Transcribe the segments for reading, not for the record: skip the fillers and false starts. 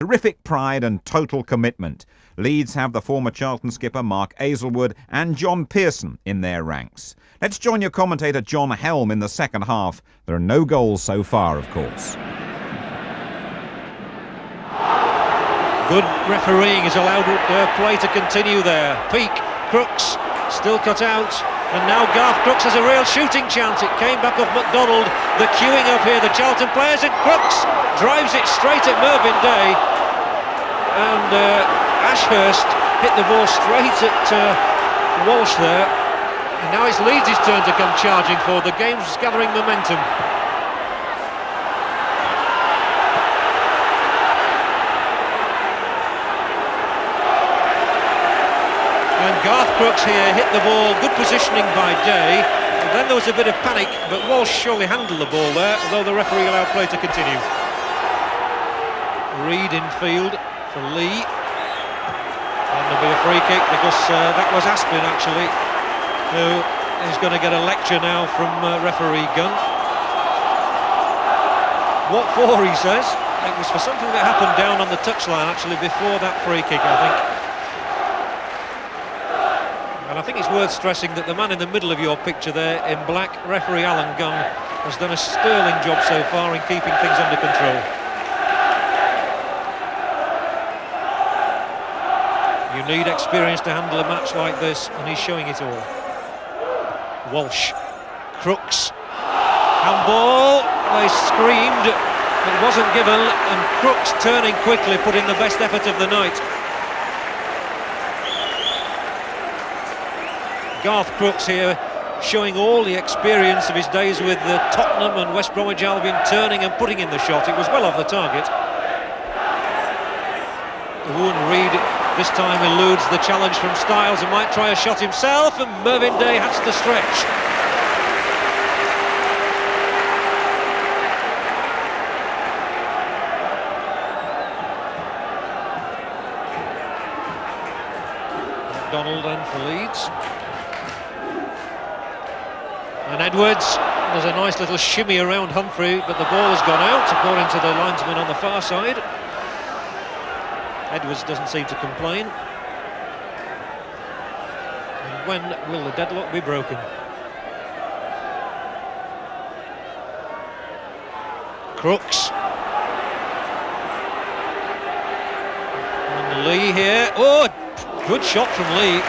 Terrific pride and total commitment. Leeds have the former Charlton skipper Mark Aizlewood and John Pearson in their ranks. Let's join your commentator John Helm in the second half. There are no goals so far, of course. Good refereeing has allowed play to continue there. Peak, Crooks, still cut out. And now Garth Crooks has a real shooting chance. It came back off MacDonald. The queuing up here, the Charlton players, and Crooks drives it straight at Mervyn Day. And Ashurst hit the ball straight at Walsh there. And now it's Leeds' turn to come charging forward. The game's gathering momentum. And Garth Crooks here hit the ball, good positioning by Day. And then there was a bit of panic, but Walsh surely handled the ball there, although the referee allowed play to continue. Reid in field for Lee. And there'll be a free kick because that was Aspin actually, who is going to get a lecture now from referee Gunn. What for, he says? It was for something that happened down on the touchline actually before that free kick, I think. And I think it's worth stressing that the man in the middle of your picture there in black, referee Alan Gunn, has done a sterling job so far in keeping things under control. You need experience to handle a match like this, and he's showing it all. Walsh, Crooks, handball, they screamed, it wasn't given, and Crooks turning quickly, put in the best effort of the night. Garth Crooks here showing all the experience of his days with Tottenham and West Bromwich Albion, turning and putting in the shot. It was well off the target. Owen Reid this time eludes the challenge from Styles and might try a shot himself, and Mervyn Day has to stretch. MacDonald then for Leeds. And Edwards, there's a nice little shimmy around Humphrey, but the ball has gone out, according to the linesman on the far side. Edwards doesn't seem to complain. And when will the deadlock be broken? Crooks. And Lee here. Oh, good shot from Lee.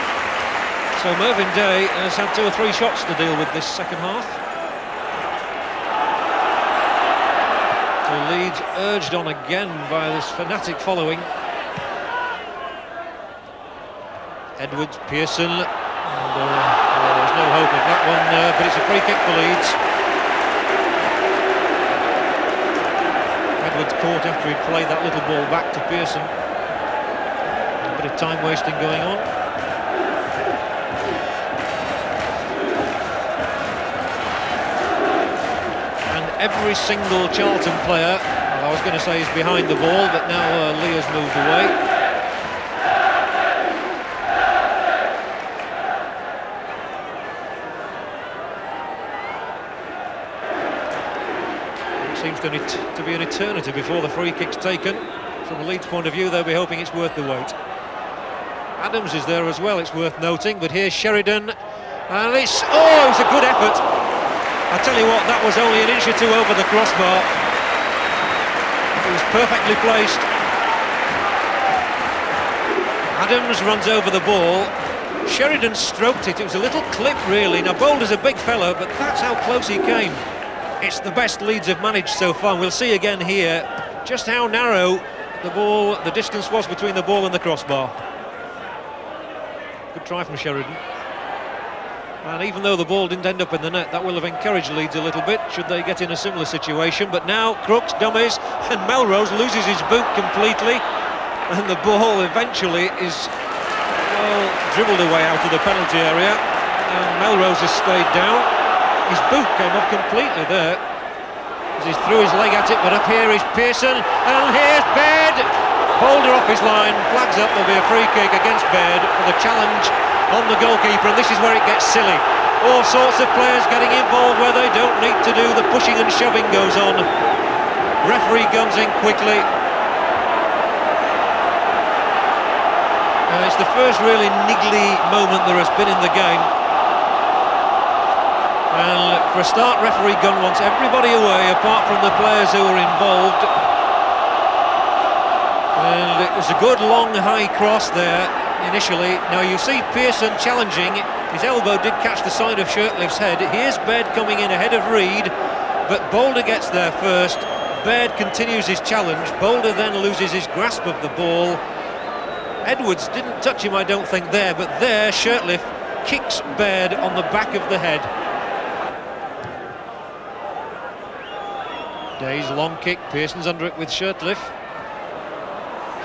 So Mervyn Day has had 2 or 3 shots to deal with this second half. So Leeds urged on again by this fanatic following. Edwards, Pearson, and there's no hope of that one, but it's a free kick for Leeds. Edwards caught after he'd played that little ball back to Pearson. A bit of time wasting going on. Every single Charlton player, well, I was going to say, is behind the ball, but now Lee has moved away. It seems to be an eternity before the free kick's taken. From a Leeds point of view, they'll be hoping it's worth the wait. Adams is there as well, it's worth noting, but here's Sheridan, and it was a good effort. I tell you what, that was only an inch or 2 over the crossbar. It was perfectly placed. Adams runs over the ball. Sheridan stroked it. It was a little clip, really. Now, Boulder's a big fellow, but that's how close he came. It's the best Leeds have managed so far. We'll see again here just how narrow the distance was between the ball and the crossbar. Good try from Sheridan. And even though the ball didn't end up in the net, that will have encouraged Leeds a little bit, should they get in a similar situation. But now Crooks dummies, and Melrose loses his boot completely, and the ball eventually is, well, dribbled away out of the penalty area, and Melrose has stayed down. His boot came off completely there, as he threw his leg at it, but up here is Pearson, and here's Baird! Boulder off his line, flags up, there'll be a free kick against Baird for the challenge on the goalkeeper, and this is where it gets silly. All sorts of players getting involved where they don't need to do. The pushing and shoving goes on. Referee comes in quickly. the first really niggly moment there has been in the game. And for a start, referee Gunn wants everybody away apart from the players who were involved. And it was a good long high cross there initially. Now you see Pearson challenging. His elbow did catch the side of Shirtliff's head. Here's Baird coming in ahead of Reed, but Boulder gets there first. Baird continues his challenge. Boulder then loses his grasp of the ball. Edwards didn't touch him, I don't think, there, but there Shirtliff kicks Baird on the back of the head. Day's long kick, Pearson's under it with Shirtliff.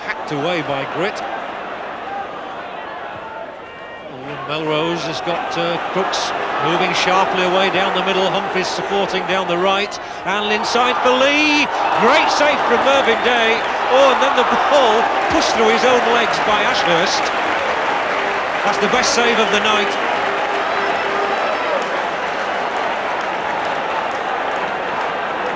Hacked away by Grit. Melrose has got Crooks moving sharply away down the middle. Humphries supporting down the right, and inside for Lee. Great save from Mervyn Day. Oh, and then the ball pushed through his own legs by Ashurst. That's the best save of the night.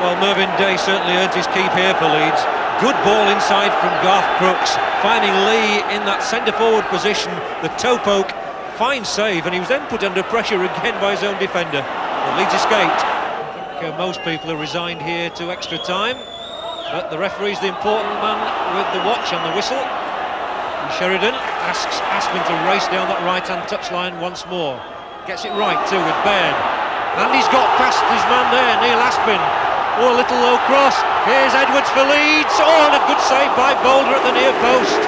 Well, Mervyn Day certainly earned his keep here for Leeds. Good ball inside from Garth Crooks, finding Lee in that centre-forward position, the toe poke. Fine save, and he was then put under pressure again by his own defender. The Leeds escaped. I think most people are resigned here to extra time, but the referee's the important man with the watch on the whistle. And Sheridan asks Aspin to race down that right-hand touchline once more. Gets it right too with Baird, and he's got past his man there, Neil Aspin. Oh, a little low cross. Here's Edwards for Leeds. Oh, and a good save by Boulder at the near post.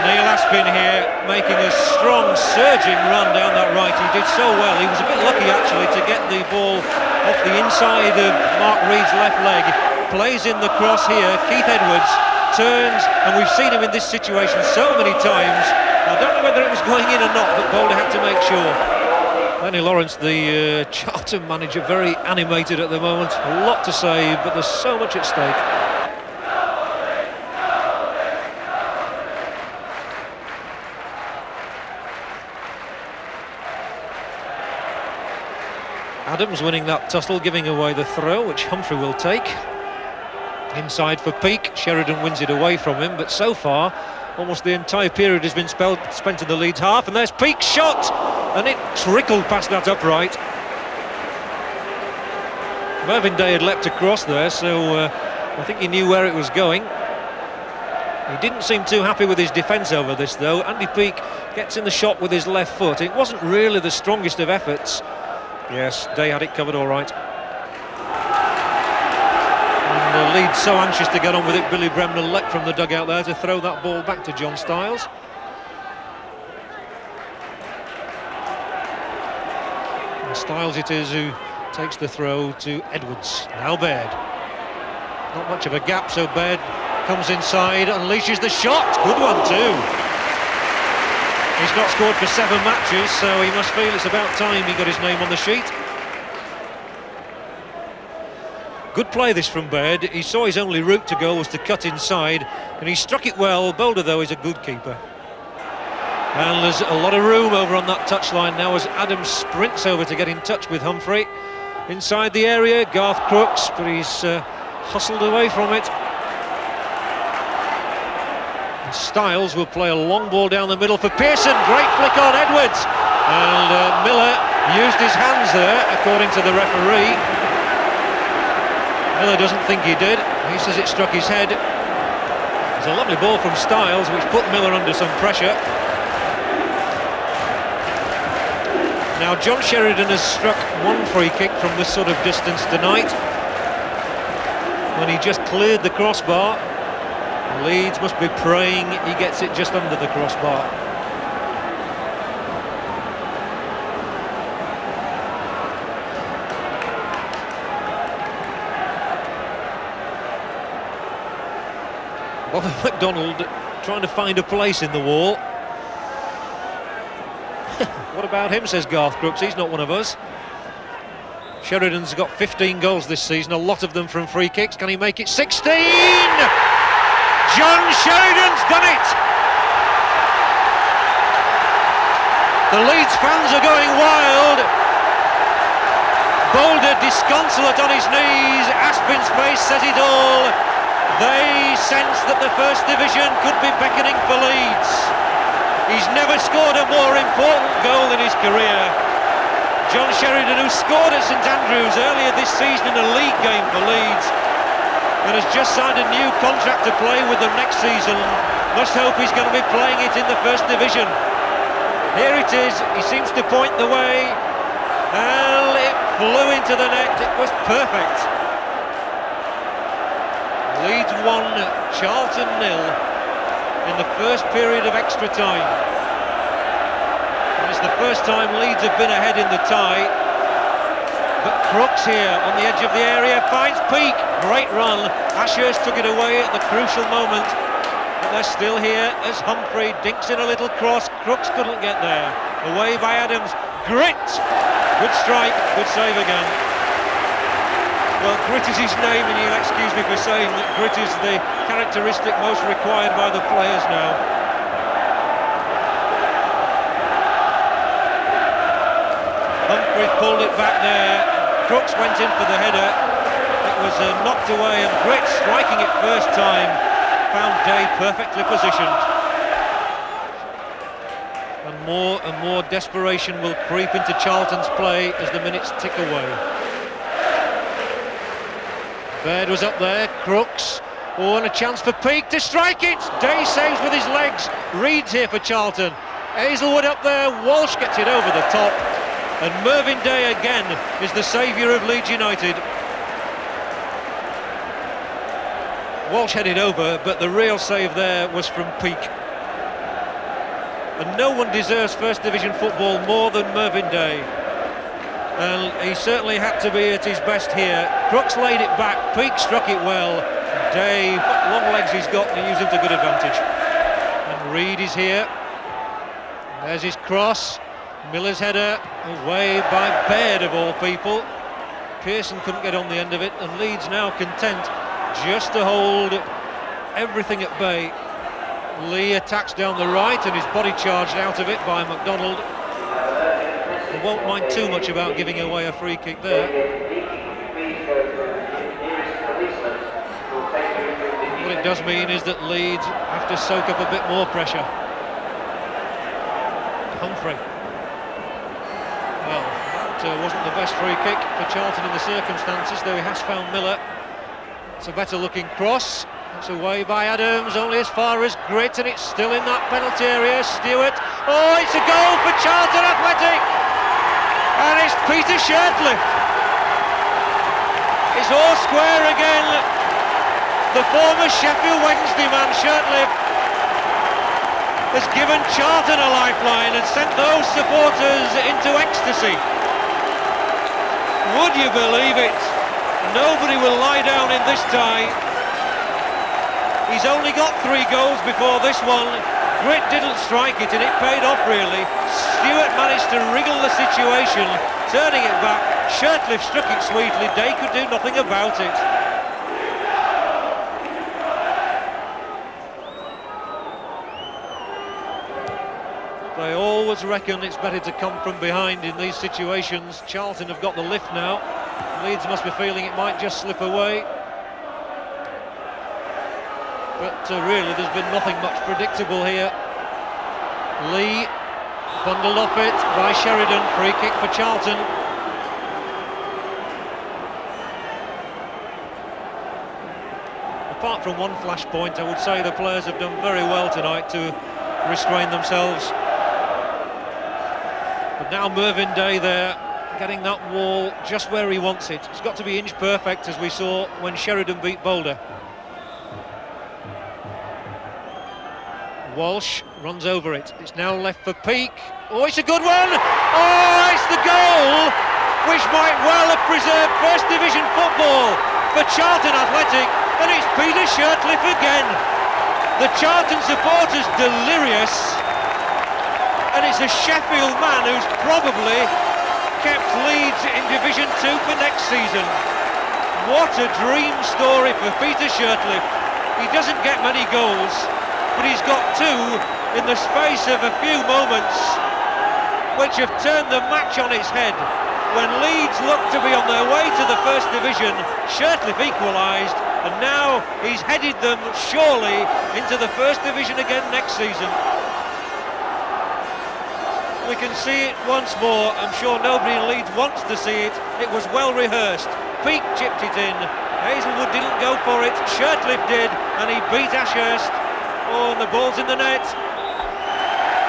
Neil Aspin here making a strong surging run down that right. He did so well. He was a bit lucky actually to get the ball off the inside of Mark Reed's left leg. Plays in the cross here. Keith Edwards turns, and we've seen him in this situation so many times. I don't know whether it was going in or not, but Boulder had to make sure. Lenny Lawrence, the Charlton manager, very animated at the moment. A lot to say, but there's so much at stake. Adams winning that tussle, giving away the throw, which Humphrey will take. Inside for Peake. Sheridan wins it away from him, but so far almost the entire period has been spent in the Leeds half, and there's Peake's shot, and it trickled past that upright. Mervyn Day had leapt across there, so I think he knew where it was going. He didn't seem too happy with his defence over this though. Andy Peake gets in the shot with his left foot. It wasn't really the strongest of efforts. Yes, Day had it covered all right. And Leeds so anxious to get on with it. Billy Bremner leapt from the dugout there to throw that ball back to John Stiles. And Stiles it is who takes the throw to Edwards. Now Baird. Not much of a gap, so Baird comes inside, unleashes the shot. Good one too. He's not scored for 7 matches, so he must feel it's about time he got his name on the sheet. Good play this from Baird. He saw his only route to goal was to cut inside, and he struck it well. Boulder, though, is a good keeper. And there's a lot of room over on that touchline now as Adams sprints over to get in touch with Humphrey. Inside the area, Garth Crooks, but he's hustled away from it. Stiles will play a long ball down the middle for Pearson. Great flick on Edwards, and Miller used his hands there according to the referee. Miller doesn't think he did. He says it struck his head. It's a lovely ball from Stiles which put Miller under some pressure. Now John Sheridan has struck one free kick from this sort of distance tonight when he just cleared the crossbar. Leeds must be praying he gets it just under the crossbar. Bobby McDonald trying to find a place in the wall. What about him, says Garth Crooks, he's not one of us. Sheridan's got 15 goals this season, a lot of them from free kicks. Can he make it 16? John Sheridan's done it! The Leeds fans are going wild. Boulder disconsolate on his knees. Aspin's face says it all. They sense that the First Division could be beckoning for Leeds. He's never scored a more important goal in his career. John Sheridan, who scored at St Andrews earlier this season in a league game for Leeds, and has just signed a new contract to play with them next season, must hope he's going to be playing it in the First Division. Here it is, he seems to point the way, and it flew into the net, it was perfect. Leeds 1, Charlton 0 in the first period of extra time. And it's the first time Leeds have been ahead in the tie. But Crooks here on the edge of the area finds Peak. Great run. Ashurst took it away at the crucial moment. But they're still here as Humphrey dinks in a little cross. Crooks couldn't get there. Away by Adams. Grit. Good strike. Good save again. Well, grit is his name, and you'll excuse me for saying that grit is the characteristic most required by the players now. Humphrey pulled it back there. Crooks went in for the header. It was knocked away, and Grit, striking it first time, found Day perfectly positioned. And more desperation will creep into Charlton's play as the minutes tick away. Baird was up there, Crooks, and a chance for Peak to strike it! Day saves with his legs, Reed's here for Charlton. Hazelwood up there, Walsh gets it over the top, and Mervyn Day again is the saviour of Leeds United. Walsh headed over, but the real save there was from Peak. And no one deserves First Division football more than Mervyn Day. And he certainly had to be at his best here. Crooks laid it back, Peak struck it well. Day, what long legs he's got, and he used them to good advantage. And Reed is here. There's his cross. Miller's header, away by Baird of all people. Pearson couldn't get on the end of it, and Leeds now content just to hold everything at bay. Lee attacks down the right, and his body charged out of it by MacDonald. He won't mind too much about giving away a free kick there. What it does mean is that Leeds have to soak up a bit more pressure. Humphrey. Well, that wasn't the best free kick for Charlton in the circumstances, though he has found Miller. It's a better looking cross. It's away by Adams, only as far as Grit, and it's still in that penalty area. Stewart. Oh, it's a goal for Charlton Athletic! And it's Peter Shirtliff. It's all square again. The former Sheffield Wednesday man, Shirtliff, has given Charlton a lifeline and sent those supporters into ecstasy. Would you believe it? Nobody will lie down in this tie. He's only got 3 goals before this one. Grit didn't strike it, and it paid off really. Stewart managed to wriggle the situation, turning it back. Shirtliff struck it sweetly. Day could do nothing about it. They always reckon it's better to come from behind in these situations. Charlton have got the lift now. Leeds must be feeling it might just slip away. But really, there's been nothing much predictable here. Lee bundled off it by Sheridan. Free kick for Charlton. Apart from one flashpoint, I would say the players have done very well tonight to restrain themselves. But now Mervyn Day there, getting that wall just where he wants it. It's got to be inch perfect, as we saw when Sheridan beat Boulder. Walsh runs over it. It's now left for Peak. Oh, it's a good one! Oh, it's the goal which might well have preserved First Division football for Charlton Athletic, and it's Peter Shirtliff again. The Charlton supporters delirious, and it's a Sheffield man who's probably kept Leeds in Division 2 for next season. What a dream story for Peter Shirtliff. He doesn't get many goals, but he's got 2 in the space of a few moments, which have turned the match on its head. When Leeds looked to be on their way to the First Division, Shirtliff equalised, and now he's headed them surely into the First Division again next season. We can see it once more. I'm sure nobody in Leeds wants to see it. It was well rehearsed. Peake chipped it in. Hazelwood didn't go for it. Shirtliff did, and he beat Ashurst. Oh, and the ball's in the net.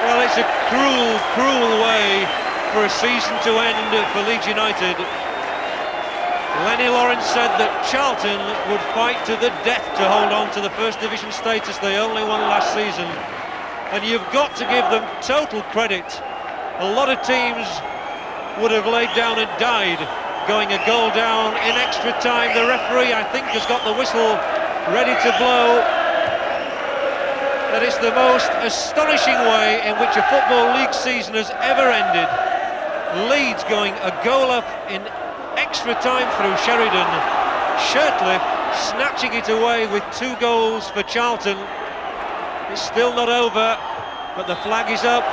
Well, it's a cruel, cruel way for a season to end for Leeds United. Lenny Lawrence said that Charlton would fight to the death to hold on to the First Division status they only won last season. And you've got to give them total credit. A lot of teams would have laid down and died going a goal down in extra time. The referee, I think, has got the whistle ready to blow. That is the most astonishing way in which a Football League season has ever ended. Leeds going a goal up in extra time through Sheridan. Shirtliff snatching it away with 2 goals for Charlton. It's still not over, but the flag is up.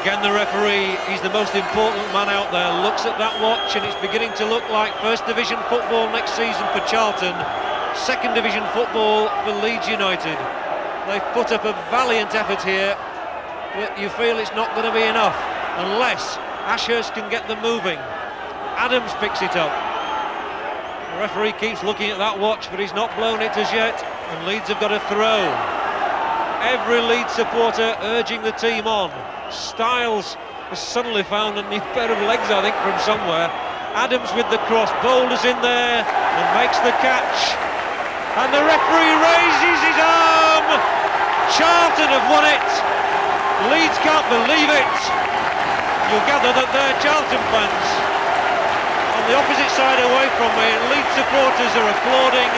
Again, the referee, he's the most important man out there, looks at that watch, and it's beginning to look like First Division football next season for Charlton, Second Division football for Leeds United. They've put up a valiant effort here, but you feel it's not going to be enough unless Ashurst can get them moving. Adams picks it up. The referee keeps looking at that watch, but he's not blown it as yet, and Leeds have got a throw. Every Leeds supporter urging the team on. Styles has suddenly found a new pair of legs, I think, from somewhere. Adams with the cross, Boulders in there and makes the catch. And the referee raises his arm. Charlton have won it. Leeds can't believe it. You'll gather that they're Charlton fans on the opposite side away from me, and Leeds supporters are applauding.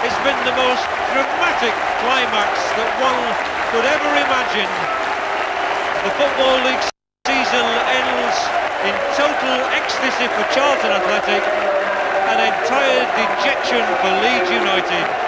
It's been the most dramatic climax that one could ever imagine. The Football League season ends in total ecstasy for Charlton Athletic, and entire dejection for Leeds United.